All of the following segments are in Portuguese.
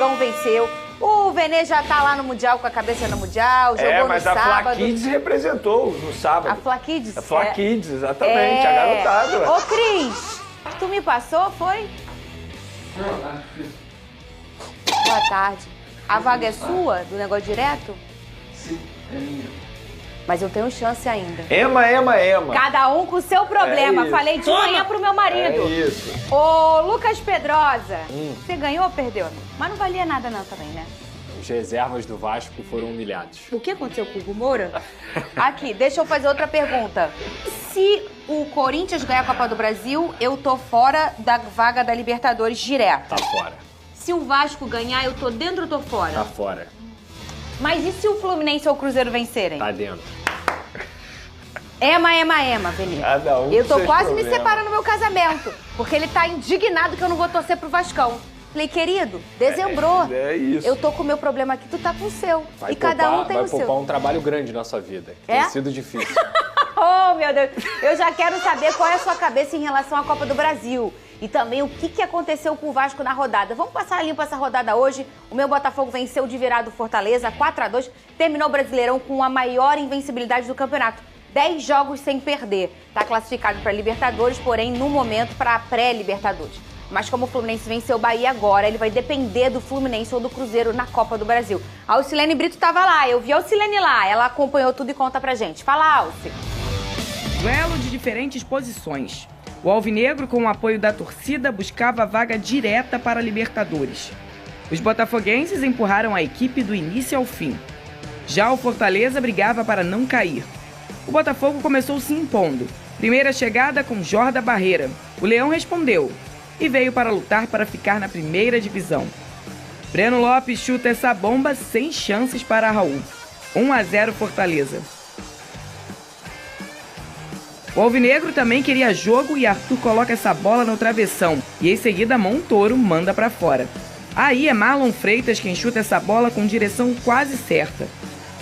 Vascão venceu. O Vene já tá lá no Mundial, com a cabeça no Mundial, jogou no sábado. Mas a Fla Kids representou no sábado. A Fla Kids? A Fla Kids, exatamente, a garotada. Ô, Cris, tu me passou, foi? Boa tarde. A vaga é sua, do negócio direto? Sim, é minha. Mas eu tenho chance ainda. Ema. Cada um com o seu problema. Falei de manhã pro meu marido. É isso. Ô, Lucas Pedrosa, você ganhou ou perdeu? Mas não valia nada não também, né? Os reservas do Vasco foram humilhados. O que aconteceu com o Hugo Moura? Aqui, deixa eu fazer outra pergunta. Se o Corinthians ganhar a Copa do Brasil, eu tô fora da vaga da Libertadores direto. Tá fora. Se o Vasco ganhar, eu tô dentro ou tô fora? Tá fora. Mas e se o Fluminense ou o Cruzeiro vencerem? Tá dentro. Ema, Vene. Cada um Eu tô com seus quase me problemas. separando do meu casamento, porque ele tá indignado que eu não vou torcer pro Vascão. Falei, querido, dezembrou. É isso. Eu tô com o meu problema aqui, tu tá com o seu. Vai e cada um tem o Vai seu. poupar um trabalho grande na sua vida, que É? tem sido difícil. Oh, meu Deus. Eu já quero saber qual é a sua cabeça em relação à Copa do Brasil. E também o que aconteceu com o Vasco na rodada. Vamos passar limpo essa rodada hoje. O meu Botafogo venceu de virada o Fortaleza, 4-2. Terminou o Brasileirão com a maior invencibilidade do campeonato. 10 jogos sem perder. Está classificado para Libertadores, porém, no momento, para a pré-Libertadores. Mas como o Fluminense venceu o Bahia agora, ele vai depender do Fluminense ou do Cruzeiro na Copa do Brasil. A Alcilene Brito estava lá, eu vi a Alcilene lá. Ela acompanhou tudo e conta pra gente. Fala, Alci. Duelo de diferentes posições. O Alvinegro, com o apoio da torcida, buscava a vaga direta para a Libertadores. Os botafoguenses empurraram a equipe do início ao fim. Já o Fortaleza brigava para não cair. O Botafogo começou se impondo. Primeira chegada com Jorda Barreira. O Leão respondeu e veio para lutar para ficar na primeira divisão. Breno Lopes chuta essa bomba sem chances para Raul. 1-0 Fortaleza. O Alvinegro também queria jogo e Arthur coloca essa bola no travessão. E em seguida Montoro manda para fora. Aí é Marlon Freitas quem chuta essa bola com direção quase certa.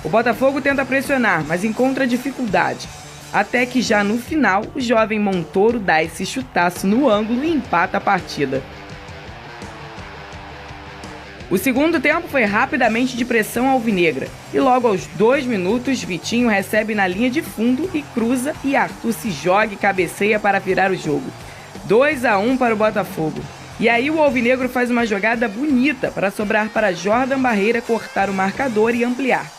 O Botafogo tenta pressionar, mas encontra dificuldade. Até que já no final, o jovem Montoro dá esse chutaço no ângulo e empata a partida. O segundo tempo foi rapidamente de pressão alvinegra. E logo aos 2 minutos, Vitinho recebe na linha de fundo e cruza e Arthur se joga e cabeceia para virar o jogo. 2-1 para o Botafogo. E aí o alvinegro faz uma jogada bonita para sobrar para Jordan Barreira cortar o marcador e ampliar.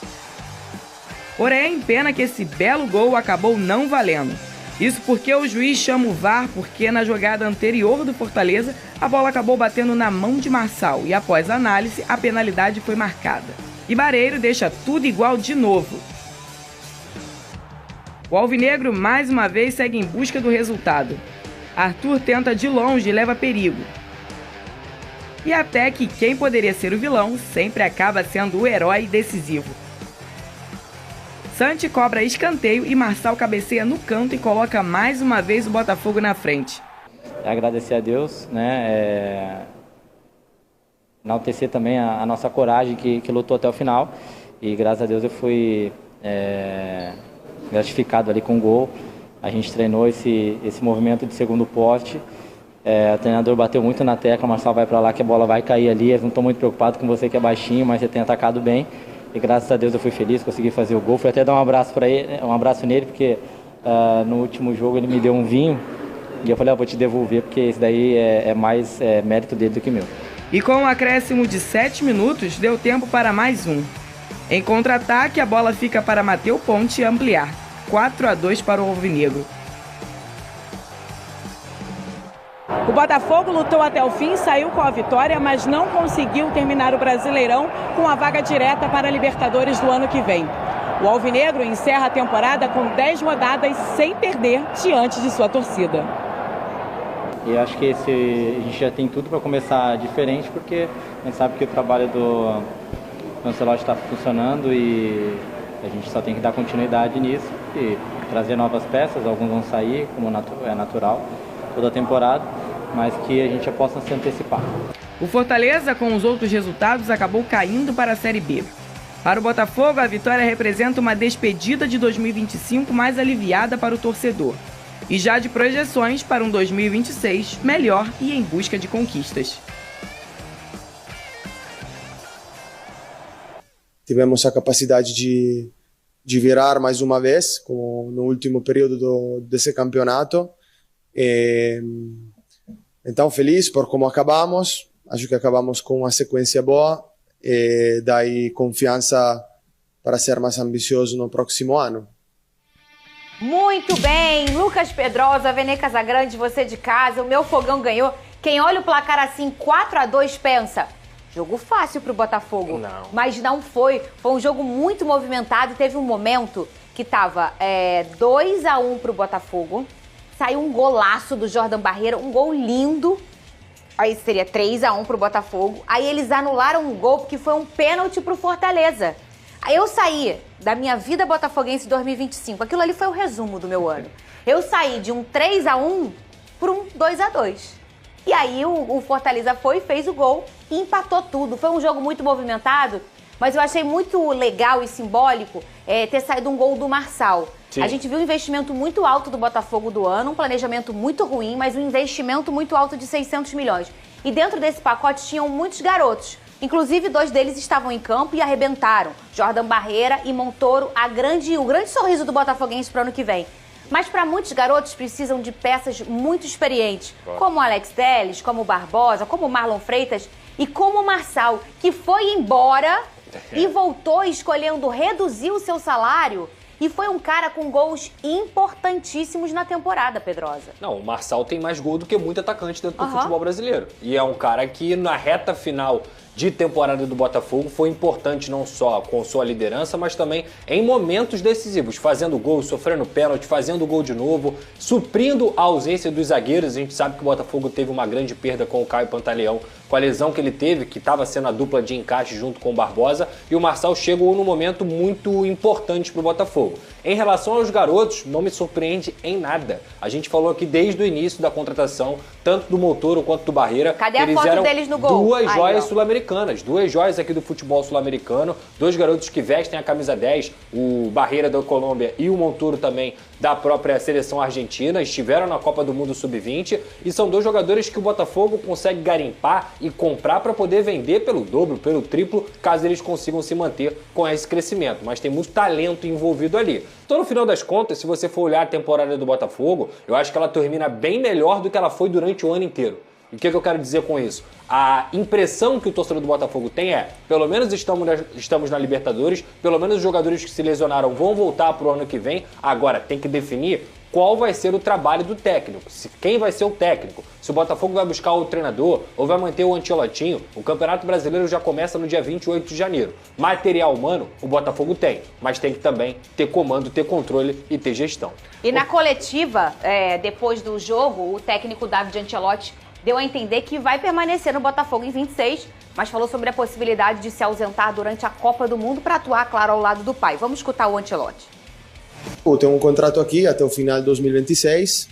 Porém, pena que esse belo gol acabou não valendo. Isso porque o juiz chama o VAR porque na jogada anterior do Fortaleza, a bola acabou batendo na mão de Marçal e após a análise, a penalidade foi marcada. E Barreiro deixa tudo igual de novo. O alvinegro mais uma vez segue em busca do resultado. Arthur tenta de longe e leva perigo. E até que quem poderia ser o vilão sempre acaba sendo o herói decisivo. Santi cobra escanteio e Marçal cabeceia no canto e coloca mais uma vez o Botafogo na frente. Agradecer a Deus, né? Enaltecer também a nossa coragem que lutou até o final. E graças a Deus eu fui gratificado ali com o gol. A gente treinou esse movimento de segundo poste. O treinador bateu muito na tecla, o Marçal vai para lá que a bola vai cair ali. Eu não estou muito preocupado com você que é baixinho, mas você tem atacado bem. E graças a Deus eu fui feliz, consegui fazer o gol. Fui até dar um abraço nele, porque no último jogo ele me deu um vinho. E eu falei, vou te devolver, porque esse daí é mais mérito dele do que meu. E com um acréscimo de 7 minutos, deu tempo para mais um. Em contra-ataque, a bola fica para Matheus Ponte ampliar. 4-2 para o alvinegro. O Botafogo lutou até o fim, saiu com a vitória, mas não conseguiu terminar o Brasileirão com a vaga direta para a Libertadores do ano que vem. O alvinegro encerra a temporada com 10 rodadas sem perder diante de sua torcida. E acho que a gente já tem tudo para começar diferente, porque a gente sabe que o trabalho do Ancelotti está funcionando e a gente só tem que dar continuidade nisso e trazer novas peças. Alguns vão sair, como é natural, toda a temporada, mas que a gente já possa se antecipar. O Fortaleza, com os outros resultados, acabou caindo para a Série B. Para o Botafogo, a vitória representa uma despedida de 2025 mais aliviada para o torcedor. E já de projeções para um 2026 melhor e em busca de conquistas. tivemos a capacidade de virar mais uma vez, como no último período desse campeonato. Então, feliz por como acabamos. Acho que acabamos com uma sequência boa e daí confiança para ser mais ambicioso no próximo ano. Muito bem, Lucas Pedrosa, Vene Casagrande, você de casa, o meu fogão ganhou. Quem olha o placar assim, 4-2, pensa, jogo fácil pro Botafogo. Não. Mas não foi, foi um jogo muito movimentado. Teve um momento que tava 2-1 pro Botafogo, saiu um golaço do Jordan Barreira, um gol lindo. Aí seria 3-1 pro Botafogo. Aí eles anularam um gol porque foi um pênalti pro Fortaleza. Aí eu saí da minha vida botafoguense 2025. Aquilo ali foi o resumo do meu ano. Eu saí de um 3-1 por um 2-2. E aí o Fortaleza foi, fez o gol e empatou tudo. Foi um jogo muito movimentado, mas eu achei muito legal e simbólico ter saído um gol do Marçal. Sim. A gente viu um investimento muito alto do Botafogo do ano, um planejamento muito ruim, mas um investimento muito alto de 600 milhões. E dentro desse pacote tinham muitos garotos. Inclusive, 2 deles estavam em campo e arrebentaram. Jordan Barreira e Montoro, o grande sorriso do botafoguense para o ano que vem. Mas para muitos garotos precisam de peças muito experientes, como o Alex Telles, como o Barbosa, como o Marlon Freitas e como o Marçal, que foi embora e voltou escolhendo reduzir o seu salário. E foi um cara com gols importantíssimos na temporada, Pedrosa. Não, o Marçal tem mais gol do que muito atacante dentro do futebol brasileiro. E é um cara que na reta final de temporada do Botafogo foi importante não só com sua liderança, mas também em momentos decisivos, fazendo gol, sofrendo pênalti, fazendo gol de novo, suprindo a ausência dos zagueiros. A gente sabe que o Botafogo teve uma grande perda com o Caio Pantaleão, com a lesão que ele teve, que estava sendo a dupla de encaixe junto com o Barbosa, e o Marçal chegou num momento muito importante para o Botafogo. Em relação aos garotos, não me surpreende em nada. A gente falou aqui desde o início da contratação, tanto do Montoro quanto do Barreira. Cadê a foto deles no gol? Duas joias sul-americanas, 2 joias aqui do futebol sul-americano, 2 garotos que vestem a camisa 10, o Barreira da Colômbia e o Montoro também da própria seleção argentina, estiveram na Copa do Mundo Sub-20 e são 2 jogadores que o Botafogo consegue garimpar e comprar para poder vender pelo dobro, pelo triplo, caso eles consigam se manter com esse crescimento. Mas tem muito talento envolvido ali. Então, no final das contas, se você for olhar a temporada do Botafogo, eu acho que ela termina bem melhor do que ela foi durante o ano inteiro. E o que eu quero dizer com isso? A impressão que o torcedor do Botafogo tem é, pelo menos estamos na Libertadores, pelo menos os jogadores que se lesionaram vão voltar para o ano que vem. Agora, tem que definir qual vai ser o trabalho do técnico, quem vai ser o técnico, se o Botafogo vai buscar o treinador ou vai manter o Ancelotinho. O Campeonato Brasileiro já começa no dia 28 de janeiro. Material humano, o Botafogo tem, mas tem que também ter comando, ter controle e ter gestão. E na coletiva, depois do jogo, o técnico David Ancelotti deu a entender que vai permanecer no Botafogo em 26, mas falou sobre a possibilidade de se ausentar durante a Copa do Mundo para atuar, claro, ao lado do pai. Vamos escutar o Ancelotti. Eu tenho um contrato aqui até o final de 2026.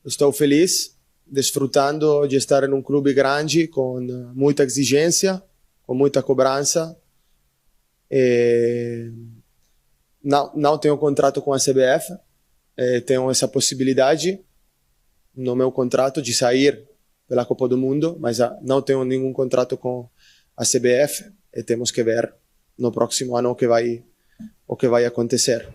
Estou feliz, desfrutando de estar em um clube grande, com muita exigência, com muita cobrança. Não tenho contrato com a CBF, tenho essa possibilidade no meu contrato de sair pela Copa do Mundo, mas não tenho nenhum contrato com a CBF e temos que ver no próximo ano o que vai acontecer.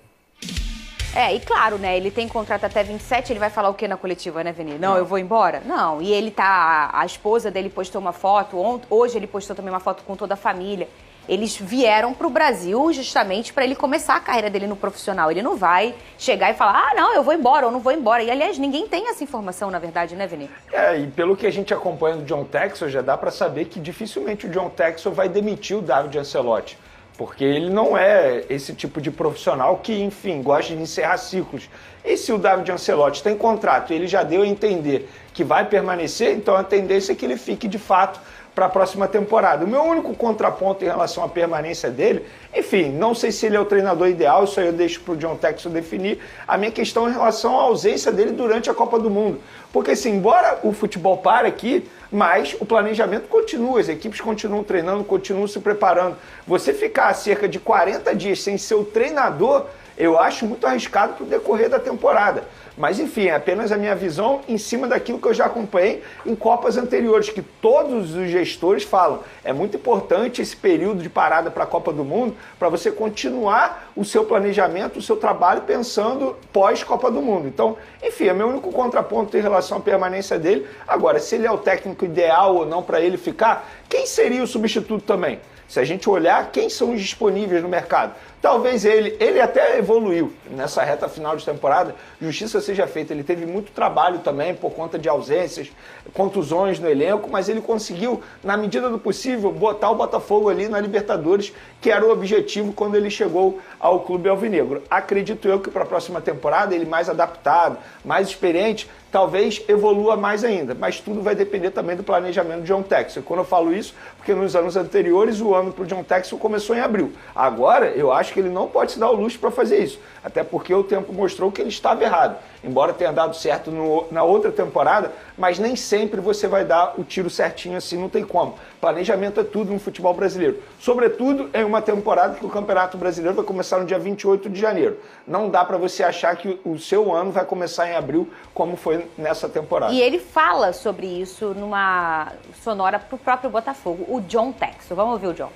E claro, né, ele tem contrato até 27, ele vai falar o que na coletiva, né, Veni? Não, eu vou embora? Não, e ele a esposa dele postou uma foto, hoje ele postou também uma foto com toda a família. Eles vieram para o Brasil justamente para ele começar a carreira dele no profissional. Ele não vai chegar e falar, não, eu vou embora ou não vou embora. E, aliás, ninguém tem essa informação, na verdade, né, Vini? E pelo que a gente acompanha do John Textor, já dá para saber que dificilmente o John Textor vai demitir o David Ancelotti. Porque ele não é esse tipo de profissional que, enfim, gosta de encerrar ciclos. E se o David Ancelotti tem contrato e ele já deu a entender que vai permanecer, então a tendência é que ele fique, de fato, para a próxima temporada. O meu único contraponto em relação à permanência dele, enfim, não sei se ele é o treinador ideal, isso aí eu deixo para o John Textor definir. A minha questão é em relação à ausência dele durante a Copa do Mundo. Porque, assim, embora o futebol pare aqui, mas o planejamento continua, as equipes continuam treinando, continuam se preparando. Você ficar cerca de 40 dias sem ser o treinador, eu acho muito arriscado para o decorrer da temporada. Mas, enfim, é apenas a minha visão em cima daquilo que eu já acompanhei em Copas anteriores, que todos os gestores falam. É muito importante esse período de parada para a Copa do Mundo para você continuar o seu planejamento, o seu trabalho pensando pós-Copa do Mundo. Então, enfim, é meu único contraponto em relação à permanência dele. Agora, se ele é o técnico ideal ou não para ele ficar, quem seria o substituto também? Se a gente olhar quem são os disponíveis no mercado, talvez ele até evoluiu nessa reta final de temporada, justiça seja feita, ele teve muito trabalho também por conta de ausências, contusões no elenco, mas ele conseguiu, na medida do possível, botar o Botafogo ali na Libertadores, que era o objetivo quando ele chegou ao clube alvinegro. Acredito eu que para a próxima temporada, ele mais adaptado, mais experiente, talvez evolua mais ainda, mas tudo vai depender também do planejamento de John Textor. Quando eu falo isso, porque nos anos anteriores o ano para o John Textor começou em abril. Agora, eu acho que ele não pode se dar o luxo para fazer isso, até porque o tempo mostrou que ele estava errado. Embora tenha dado certo na outra temporada, mas nem sempre você vai dar o tiro certinho assim, não tem como. Planejamento é tudo no futebol brasileiro. Sobretudo em uma temporada que o Campeonato Brasileiro vai começar no dia 28 de janeiro. Não dá para você achar que o seu ano vai começar em abril, como foi nessa temporada. E ele fala sobre isso numa sonora pro próprio Botafogo, o John Textor. Vamos ouvir o John.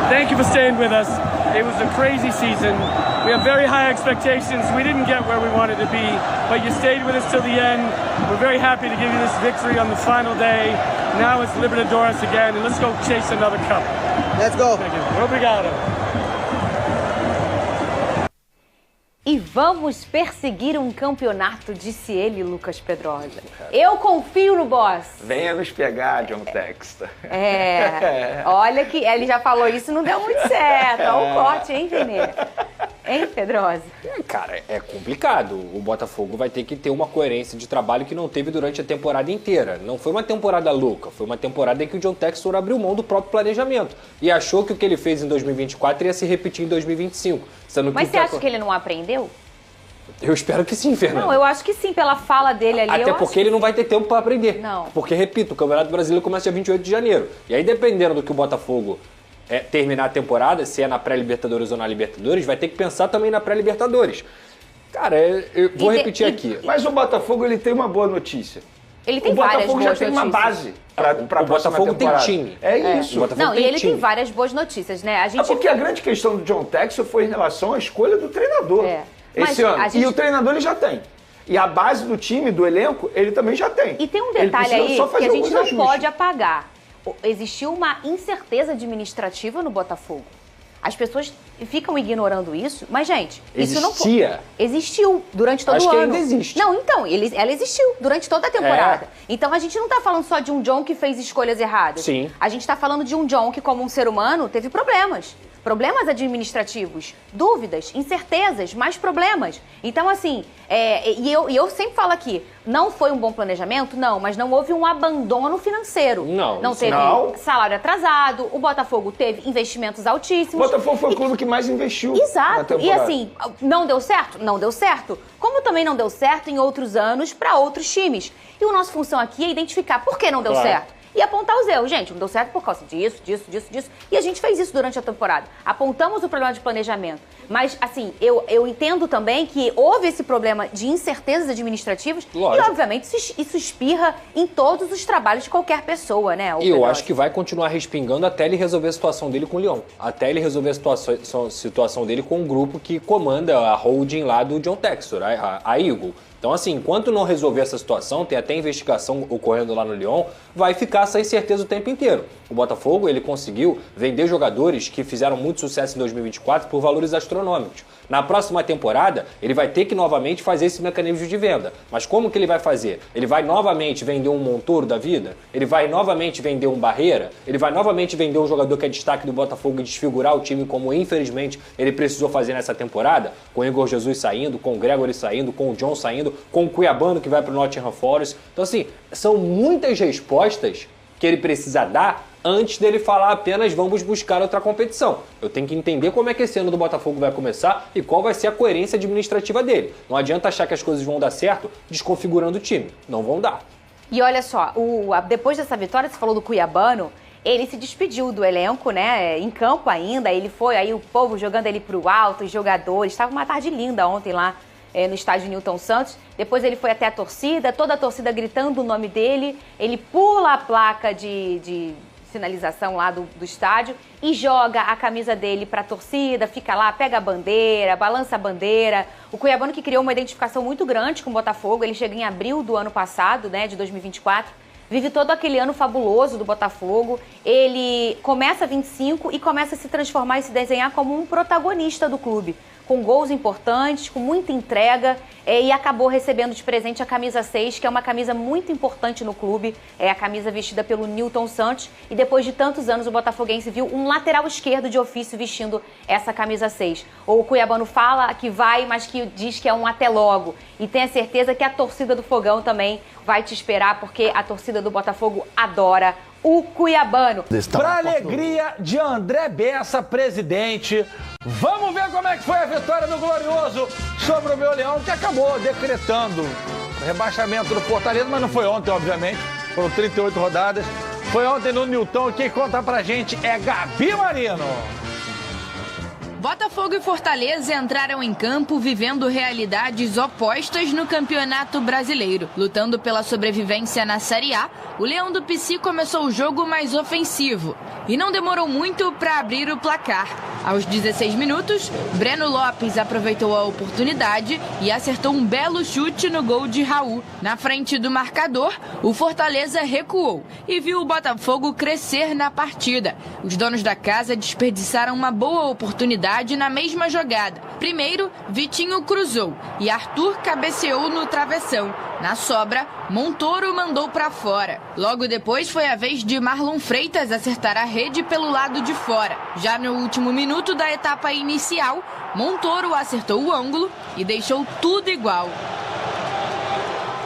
Thank you for staying with us. It was a crazy season. We have very high expectations. We didn't get where we wanted to be, but you stayed with us till the end. We're very happy to give you this victory on the final day. Now it's Libertadores again, and let's go chase another cup. Let's go. Thank you. Obrigado. E vamos perseguir um campeonato, disse ele, Lucas Pedrosa. Eu confio no boss. Venha nos pegar, John Textor. Olha que ele já falou isso, não deu muito certo. Olha o corte, hein, Renê? Hein, Pedrosa? Cara, é complicado. O Botafogo vai ter que ter uma coerência de trabalho que não teve durante a temporada inteira. Não foi uma temporada louca, foi uma temporada em que o John Textor abriu mão do próprio planejamento e achou que o que ele fez em 2024 ia se repetir em 2025. Mas você acha que ele não aprendeu? Eu espero que sim, Fernando. Não, eu acho que sim, pela fala dele ali. Até porque ele não vai ter tempo para aprender. Não. Porque, repito, o Campeonato Brasileiro começa dia 28 de janeiro. E aí, dependendo do que o Botafogo terminar a temporada, se é na pré-Libertadores ou na Libertadores, vai ter que pensar também na pré-Libertadores. Cara, eu vou repetir aqui. Mas o Botafogo, ele tem uma boa notícia. Ele tem várias boas notícias. O Botafogo já tem uma base para o Botafogo tem time. É isso. Não, e ele tem várias boas notícias, né? Porque a grande questão do John Textor foi em relação à escolha do treinador esse ano. E o treinador ele já tem. E a base do time, do elenco, ele também já tem. E tem um detalhe aí que a gente não pode apagar. Existiu uma incerteza administrativa no Botafogo. As pessoas ficam ignorando isso, mas, gente, isso não pode. Existiu durante todo o ano. Acho que ainda existe. Não, então, ela existiu durante toda a temporada. Então, a gente não tá falando só de um John que fez escolhas erradas. Sim. A gente tá falando de um John que, como um ser humano, teve problemas. Problemas administrativos, dúvidas, incertezas, mais problemas. Então, assim, eu sempre falo aqui, não foi um bom planejamento? Não, mas não houve um abandono financeiro. Não teve salário atrasado, o Botafogo teve investimentos altíssimos. O Botafogo foi o clube que mais investiu. Exato. E assim, não deu certo? Não deu certo. Como também não deu certo em outros anos para outros times. E a nossa função aqui é identificar por que não deu certo. E apontar os erros. Gente, não deu certo por causa disso. E a gente fez isso durante a temporada. Apontamos o problema de planejamento. Mas, assim, eu entendo também que houve esse problema de incertezas administrativas. Lógico. E, obviamente, isso espirra em todos os trabalhos de qualquer pessoa, né? E eu acho que vai continuar respingando até ele resolver a situação dele com o Lyon. Até ele resolver a situação dele com o grupo que comanda a holding lá do John Textor, a Eagle. Então, assim, enquanto não resolver essa situação, tem até investigação ocorrendo lá no Lyon, vai ficar essa incerteza o tempo inteiro. O Botafogo, ele conseguiu vender jogadores que fizeram muito sucesso em 2024 por valores astronômicos. Na próxima temporada, ele vai ter que novamente fazer esse mecanismo de venda. Mas como que ele vai fazer? Ele vai novamente vender um Montoro da vida? Ele vai novamente vender um Barreira? Ele vai novamente vender um jogador que é destaque do Botafogo e desfigurar o time como, infelizmente, ele precisou fazer nessa temporada? Com o Igor Jesus saindo, com o Gregory saindo, com o John saindo, com o Cuiabano que vai para o Nottingham Forest. Então, assim, são muitas respostas que ele precisa dar antes dele falar apenas vamos buscar outra competição. Eu tenho que entender como é que esse ano do Botafogo vai começar e qual vai ser a coerência administrativa dele. Não adianta achar que as coisas vão dar certo desconfigurando o time. Não vão dar. E olha só, depois dessa vitória, você falou do Cuiabano, ele se despediu do elenco, né, em campo ainda, ele foi, aí o povo jogando ele pro alto, os jogadores, estava uma tarde linda ontem lá no estádio Newton Santos. Depois ele foi até a torcida, toda a torcida gritando o nome dele. Ele pula a placa de sinalização lá do estádio e joga a camisa dele para a torcida, fica lá, pega a bandeira, balança a bandeira. O cuiabano que criou uma identificação muito grande com o Botafogo, ele chega em abril do ano passado, né, de 2024, vive todo aquele ano fabuloso do Botafogo. Ele começa 25 e começa a se transformar e se desenhar como um protagonista do clube, com gols importantes, com muita entrega, e acabou recebendo de presente a camisa 6, que é uma camisa muito importante no clube, é a camisa vestida pelo Newton Santos, e depois de tantos anos o botafoguense viu um lateral esquerdo de ofício vestindo essa camisa 6. O cuiabano fala que vai, mas que diz que é um até logo, e tenha certeza que a torcida do Fogão também vai te esperar, porque a torcida do Botafogo adora o cuiabano. Para alegria de André Bessa, presidente, vamos ver como é que foi a vitória do Glorioso sobre o meu Leão, que acabou decretando o rebaixamento do Fortaleza, mas não foi ontem, obviamente, foram 38 rodadas. Foi ontem no Newton, e quem conta pra gente é Gabi Marino. Botafogo e Fortaleza entraram em campo vivendo realidades opostas no Campeonato Brasileiro. Lutando pela sobrevivência na Série A, o Leão do Pici começou o jogo mais ofensivo e não demorou muito para abrir o placar. Aos 16 minutos, Breno Lopes aproveitou a oportunidade e acertou um belo chute no gol de Raul. Na frente do marcador, o Fortaleza recuou e viu o Botafogo crescer na partida. Os donos da casa desperdiçaram uma boa oportunidade na mesma jogada. Primeiro, Vitinho cruzou e Arthur cabeceou no travessão. Na sobra, Montoro mandou para fora. Logo depois foi a vez de Marlon Freitas acertar a rede pelo lado de fora. Já no último minuto da etapa inicial, Montoro acertou o ângulo e deixou tudo igual.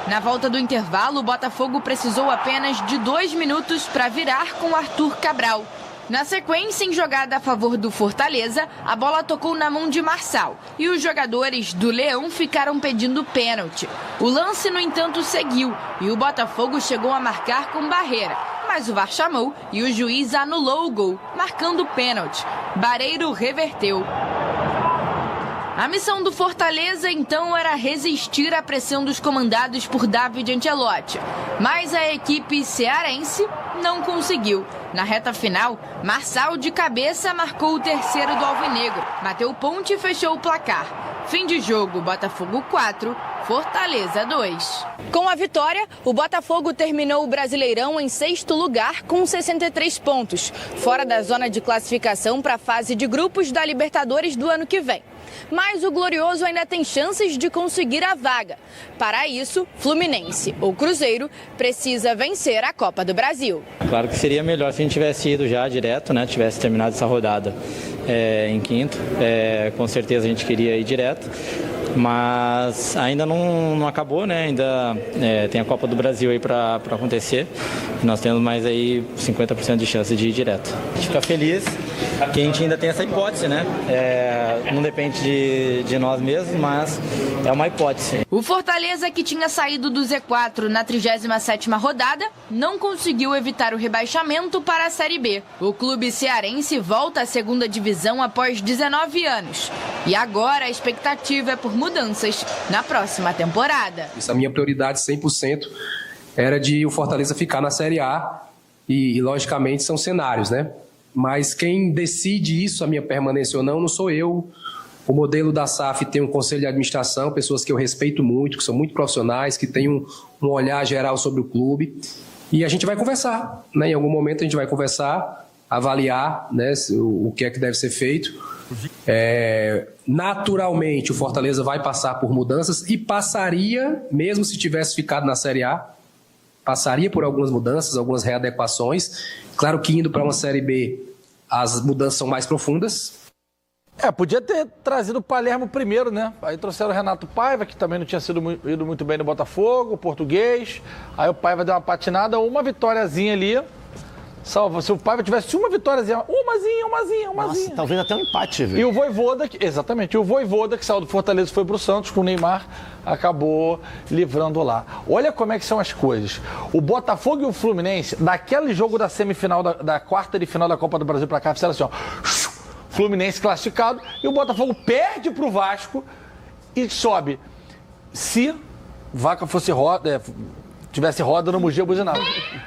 Na volta do intervalo, o Botafogo precisou apenas de 2 minutos para virar com Arthur Cabral. Na sequência, em jogada a favor do Fortaleza, a bola tocou na mão de Marçal e os jogadores do Leão ficaram pedindo pênalti. O lance, no entanto, seguiu e o Botafogo chegou a marcar com barreira, mas o VAR chamou e o juiz anulou o gol, marcando pênalti. Barreiro reverteu. A missão do Fortaleza, então, era resistir à pressão dos comandados por David Ancelotti. Mas a equipe cearense não conseguiu. Na reta final, Marçal de cabeça marcou o terceiro do Alvinegro. Mateu Ponte fechou o placar. Fim de jogo, Botafogo 4, Fortaleza 2. Com a vitória, o Botafogo terminou o Brasileirão em 6º lugar com 63 pontos, fora da zona de classificação para a fase de grupos da Libertadores do ano que vem. Mas o Glorioso ainda tem chances de conseguir a vaga. Para isso, Fluminense ou Cruzeiro precisa vencer a Copa do Brasil. Claro que seria melhor se a gente tivesse ido já direto, né? Tivesse terminado essa rodada em quinto. Com certeza a gente queria ir direto, mas ainda não acabou, né? Ainda tem a Copa do Brasil aí para acontecer. E nós temos mais aí 50% de chance de ir direto. A gente fica feliz que a gente ainda tem essa hipótese, né? Não depende de nós mesmos, mas é uma hipótese. O Fortaleza, que tinha saído do Z4 na 37ª rodada, não conseguiu evitar o rebaixamento para a Série B. O clube cearense volta à 2ª divisão após 19 anos. E agora a expectativa é por mudanças na próxima temporada. A minha prioridade 100% era de o Fortaleza ficar na Série A e logicamente são cenários, né? Mas quem decide isso, a minha permanência ou não sou eu. O modelo da SAF tem um conselho de administração, pessoas que eu respeito muito, que são muito profissionais, que têm um olhar geral sobre o clube. E a gente vai conversar, né? Em algum momento a gente vai conversar, avaliar, né, o que é que deve ser feito. Naturalmente, o Fortaleza vai passar por mudanças e passaria, mesmo se tivesse ficado na Série A, passaria por algumas mudanças, algumas readequações. Claro que indo para uma Série B, as mudanças são mais profundas. Podia ter trazido o Palermo primeiro, né? Aí trouxeram o Renato Paiva, que também não tinha ido muito bem no Botafogo, o português. Aí o Paiva deu uma patinada, uma vitóriazinha ali. Salva. Se o Paiva tivesse uma vitóriazinha, umazinha. Nossa, talvez até um empate, viu? E o Vojvoda, exatamente, o Vojvoda, que saiu do Fortaleza e foi pro Santos com o Neymar, acabou livrando lá. Olha como é que são as coisas. O Botafogo e o Fluminense, daquele jogo da semifinal, da quarta de final da Copa do Brasil pra cá, fizeram assim, ó. Fluminense classificado e o Botafogo perde pro Vasco e sobe se Vaca fosse roda, tivesse roda no Mugia buzinado.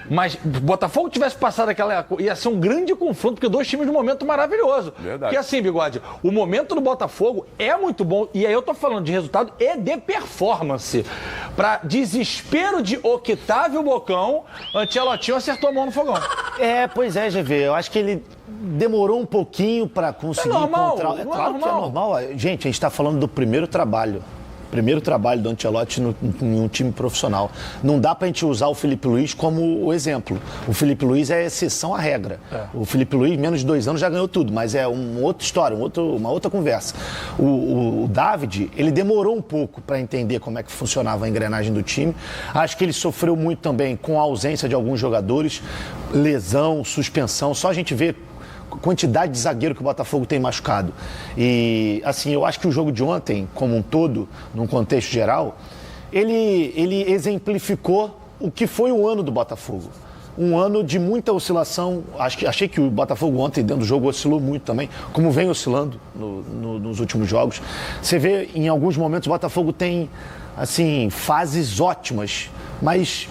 Mas Botafogo tivesse passado aquela... Ia ser um grande confronto, porque dois times num momento maravilhoso. Verdade. Porque assim, Bigode, o momento do Botafogo é muito bom, e aí eu tô falando de resultado e de performance. Pra desespero de Octávio Bocão, Ancelotti acertou a mão no fogão. Pois é, GV. Eu acho que ele demorou um pouquinho pra conseguir encontrar... É claro que é normal. Gente, a gente tá falando do primeiro trabalho do Ancelotti em um time profissional. Não dá pra gente usar o Felipe Luiz como o exemplo. O Felipe Luiz é exceção à regra. O Felipe Luiz, menos de 2 anos, já ganhou tudo, mas é uma outra história, uma outra conversa. O David, ele demorou um pouco para entender como é que funcionava a engrenagem do time. Acho que ele sofreu muito também com a ausência de alguns jogadores, lesão, suspensão. Só a gente vê quantidade de zagueiro que o Botafogo tem machucado. E, assim, eu acho que o jogo de ontem, como um todo, num contexto geral, ele exemplificou o que foi o ano do Botafogo. Um ano de muita oscilação. Achei que o Botafogo ontem, dentro do jogo, oscilou muito também, como vem oscilando nos últimos jogos. Você vê, em alguns momentos, o Botafogo tem, assim, fases ótimas, mas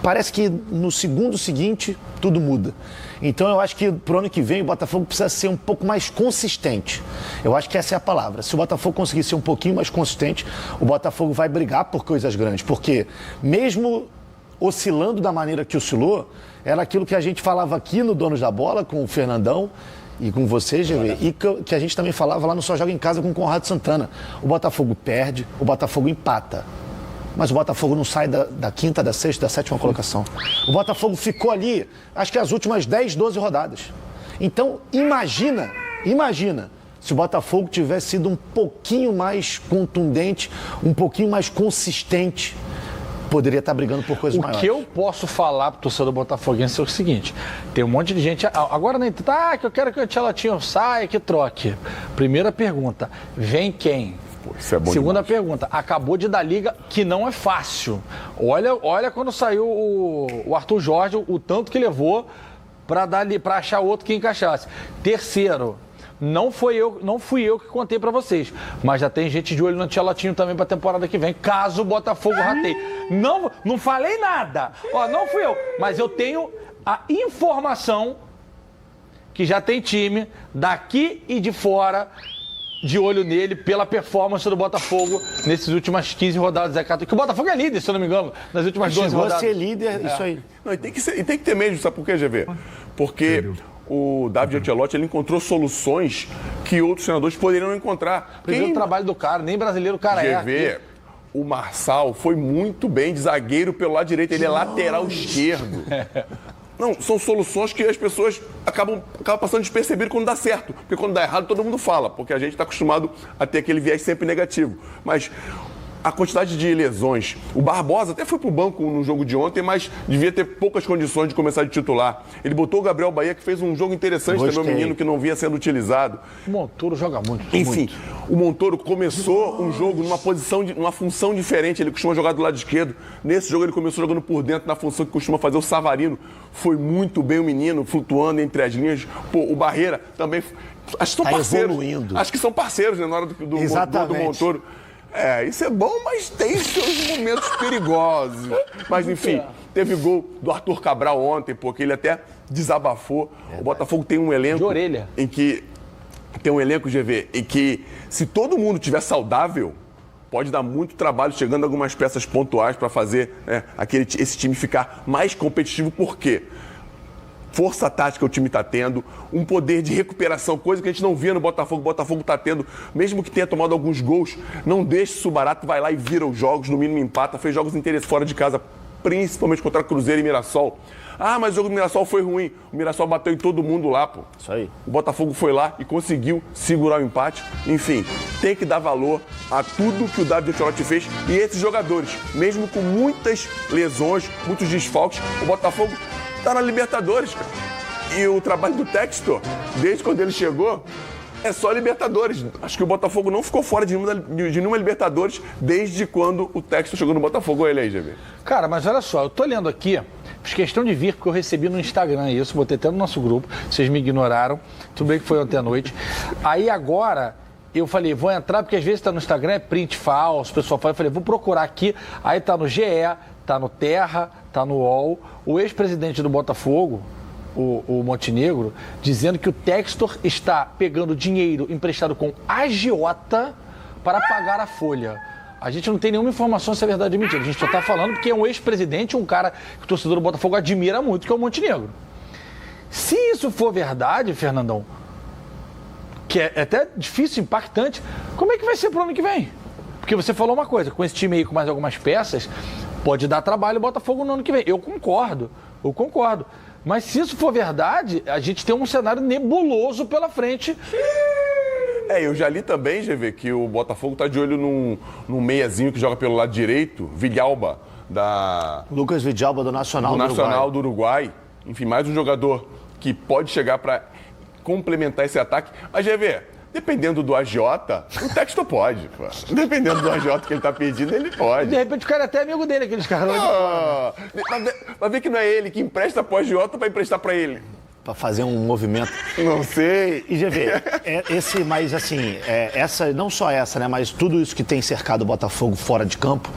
parece que no segundo seguinte tudo muda. Então eu acho que pro ano que vem o Botafogo precisa ser um pouco mais consistente. Eu acho que essa é a palavra. Se o Botafogo conseguir ser um pouquinho mais consistente, o Botafogo vai brigar por coisas grandes. Porque mesmo oscilando da maneira que oscilou, era aquilo que a gente falava aqui no Donos da Bola, com o Fernandão e com você, GV, e que a gente também falava lá no Só Joga em Casa com o Conrado Santana. O Botafogo perde, o Botafogo empata. Mas o Botafogo não sai da quinta, da sexta, da sétima colocação. O Botafogo ficou ali, acho que as últimas 10, 12 rodadas. Então, imagina se o Botafogo tivesse sido um pouquinho mais contundente, um pouquinho mais consistente, poderia estar brigando por coisas maiores. O que eu posso falar pro torcedor botafoguense é o seguinte: tem um monte de gente agora nem que eu quero que o Ancelotti saia, que troque. Primeira pergunta: vem quem? Isso é bom Segunda demais. pergunta: acabou de dar liga, que não é fácil. Olha quando saiu o Arthur Jorge, o tanto que levou para achar outro que encaixasse. Terceiro: não fui eu que contei para vocês, mas já tem gente de olho no Ancelotti também para a temporada que vem, caso o Botafogo rateie. Não falei nada. Não fui eu, mas eu tenho a informação que já tem time daqui e de fora de olho nele pela performance do Botafogo nesses últimas 15 rodadas. Que o Botafogo é líder, se eu não me engano, nas últimas 12 rodadas. Chegou a ser líder, isso aí. Não, e tem que ter mesmo, sabe por quê, GV? Porque o David Ancelotti, ele encontrou soluções que outros treinadores poderiam não encontrar. Primeiro trabalho do cara, nem brasileiro o cara GV, o Marçal foi muito bem de zagueiro pelo lado direito, ele é lateral esquerdo. Não, são soluções que as pessoas acabam passando despercebido quando dá certo. Porque quando dá errado, todo mundo fala, porque a gente está acostumado a ter aquele viés sempre negativo. Mas a quantidade de lesões. O Barbosa até foi pro banco no jogo de ontem, mas devia ter poucas condições de começar de titular. Ele botou o Gabriel Bahia, que fez um jogo interessante também, um menino que não vinha sendo utilizado. O Montoro joga muito. Enfim, o Montoro começou um jogo numa função diferente. Ele costuma jogar do lado esquerdo. Nesse jogo ele começou jogando por dentro, na função que costuma fazer o Savarino. Foi muito bem o menino, flutuando entre as linhas. O Barreira também. Acho que são parceiros. Evoluindo. Acho que são parceiros, né, na hora do Montoro. Isso é bom, mas tem seus momentos perigosos. Mas, enfim, teve gol do Arthur Cabral ontem, porque ele até desabafou. O Botafogo tem um elenco... De orelha. Em que... Tem um elenco, GV, em que se todo mundo estiver saudável, pode dar muito trabalho chegando algumas peças pontuais para fazer esse time ficar mais competitivo. Por quê? Força tática o time está tendo, um poder de recuperação, coisa que a gente não via no Botafogo. O Botafogo está tendo, mesmo que tenha tomado alguns gols, não deixa isso barato, vai lá e vira os jogos, no mínimo empata, fez jogos interessantes fora de casa, principalmente contra Cruzeiro e Mirassol. Mas o jogo do Mirassol foi ruim, o Mirassol bateu em todo mundo lá, pô. Isso aí. O Botafogo foi lá e conseguiu segurar o empate. Enfim, tem que dar valor a tudo que o David Ancelotti fez. E esses jogadores, mesmo com muitas lesões, muitos desfalques, o Botafogo tá na Libertadores, cara. E o trabalho do Textor, desde quando ele chegou, é só Libertadores. Acho que o Botafogo não ficou fora de nenhuma Libertadores desde quando o Textor chegou no Botafogo. Olha aí, GV. Cara, mas olha só, eu tô lendo aqui, fiz questão de vir, porque eu recebi no Instagram isso, botei até no nosso grupo, vocês me ignoraram, tudo bem que foi ontem à noite. Aí agora, eu falei, vou entrar, porque às vezes tá no Instagram, é print falso, o pessoal fala, eu falei, vou procurar aqui, aí tá no GE, tá no Terra, tá no UOL, o ex-presidente do Botafogo, o Montenegro, dizendo que o Textor está pegando dinheiro emprestado com agiota para pagar a folha. A gente não tem nenhuma informação se é verdade ou mentira. A gente só está falando porque é um ex-presidente, um cara que o torcedor do Botafogo admira muito, que é o Montenegro. Se isso for verdade, Fernandão, que é até difícil, impactante, como é que vai ser pro ano que vem? Porque você falou uma coisa, com esse time aí com mais algumas peças, pode dar trabalho o Botafogo no ano que vem. Eu concordo. Mas se isso for verdade, a gente tem um cenário nebuloso pela frente. Eu já li também, GV, que o Botafogo tá de olho num meiazinho que joga pelo lado direito, Villalba, Lucas Villalba, do Nacional do Uruguai. Enfim, mais um jogador que pode chegar para complementar esse ataque. Mas, GV, dependendo do agiota, o Textor pode, pô. Dependendo do agiota que ele tá pedindo, ele pode. De repente o cara é até amigo dele, aqueles caras. Vai ver que não é ele que empresta pro agiota para emprestar para ele. Para fazer um movimento. Não sei. E GV, mas assim, não só essa, né? Mas tudo isso que tem cercado o Botafogo fora de campo,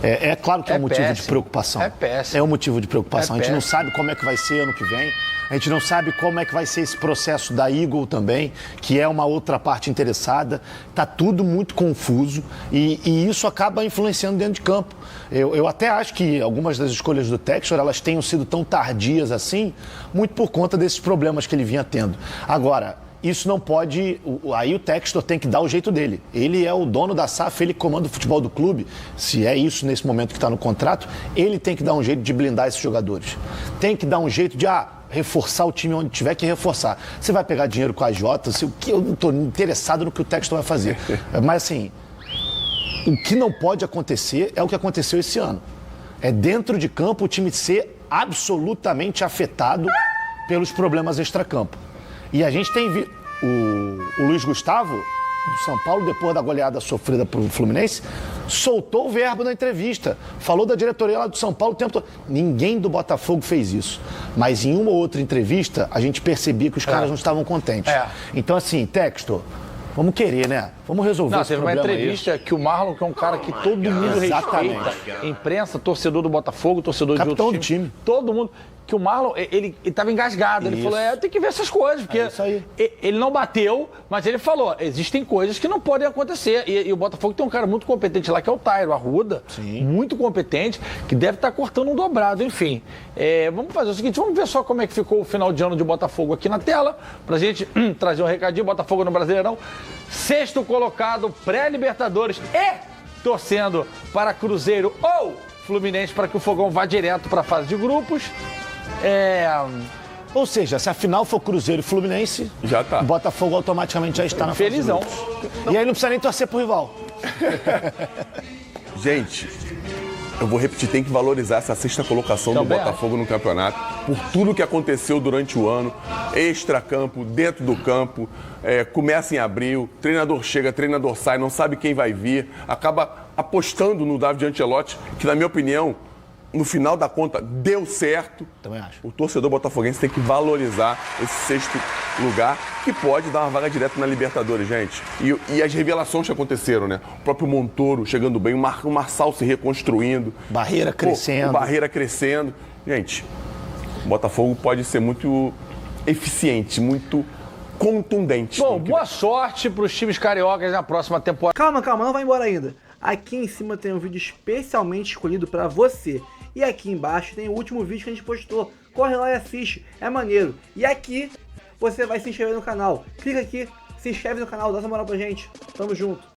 é claro que é um motivo de preocupação. É péssimo. É um motivo de preocupação. A gente não sabe como é que vai ser ano que vem. A gente não sabe como é que vai ser esse processo da Eagle também, que é uma outra parte interessada. Está tudo muito confuso e isso acaba influenciando dentro de campo. Eu até acho que algumas das escolhas do Textor, elas tenham sido tão tardias assim, muito por conta desses problemas que ele vinha tendo. Agora, isso não pode... Aí o Textor tem que dar o jeito dele. Ele é o dono da SAF, ele comanda o futebol do clube. Se é isso nesse momento que está no contrato, ele tem que dar um jeito de blindar esses jogadores. Tem que dar um jeito de... reforçar o time onde tiver que reforçar. Você vai pegar dinheiro com a Jota, eu não estou interessado no que o Textor vai fazer. Mas assim, o que não pode acontecer é o que aconteceu esse ano. É dentro de campo o time ser absolutamente afetado pelos problemas extracampo. E a gente tem visto o Luiz Gustavo, do São Paulo, depois da goleada sofrida pelo Fluminense, soltou o verbo na entrevista. Falou da diretoria lá do São Paulo o tempo todo. Ninguém do Botafogo fez isso. Mas em uma ou outra entrevista, a gente percebia que os caras não estavam contentes. Então, assim, Textor, vamos querer, né? Vamos resolver esse problema. Teve uma entrevista que o Marlon, que é um cara que todo mundo respeita, imprensa, torcedor do Botafogo, torcedor de outro time, todo mundo... Que o Marlon, ele estava engasgado. Ele falou, tem que ver essas coisas, porque ele não bateu, mas ele falou, existem coisas que não podem acontecer. E o Botafogo tem um cara muito competente lá, que é o Tairo Arruda, muito competente, que deve estar cortando um dobrado, enfim. Vamos fazer o seguinte, vamos ver só como é que ficou o final de ano de Botafogo aqui na tela, pra gente trazer um recadinho. Botafogo no Brasileirão, 6º colocado, pré-Libertadores e torcendo para Cruzeiro ou Fluminense para que o Fogão vá direto para a fase de grupos. Ou seja, se a final for Cruzeiro e Fluminense, já tá. O Botafogo automaticamente já está na fase de grupos. E aí não precisa nem torcer pro rival. Gente, eu vou repetir, tem que valorizar essa 6ª colocação do Botafogo no campeonato, por tudo que aconteceu durante o ano, extracampo, dentro do campo, começa em abril, treinador chega, treinador sai, não sabe quem vai vir, acaba apostando no David Ancelotti, que na minha opinião, no final da conta, deu certo. Também acho. O torcedor botafoguense tem que valorizar esse 6º lugar, que pode dar uma vaga direta na Libertadores, gente. E as revelações que aconteceram, né? O próprio Montoro chegando bem, o Marçal se reconstruindo. Barreira crescendo. Barreira crescendo. Gente, o Botafogo pode ser muito eficiente, muito contundente. Bom, boa sorte para os times cariocas na próxima temporada. Calma, não vai embora ainda. Aqui em cima tem um vídeo especialmente escolhido para você. E aqui embaixo tem o último vídeo que a gente postou. Corre lá e assiste, é maneiro. E aqui você vai se inscrever no canal. Clica aqui, se inscreve no canal, dá essa moral pra gente. Tamo junto.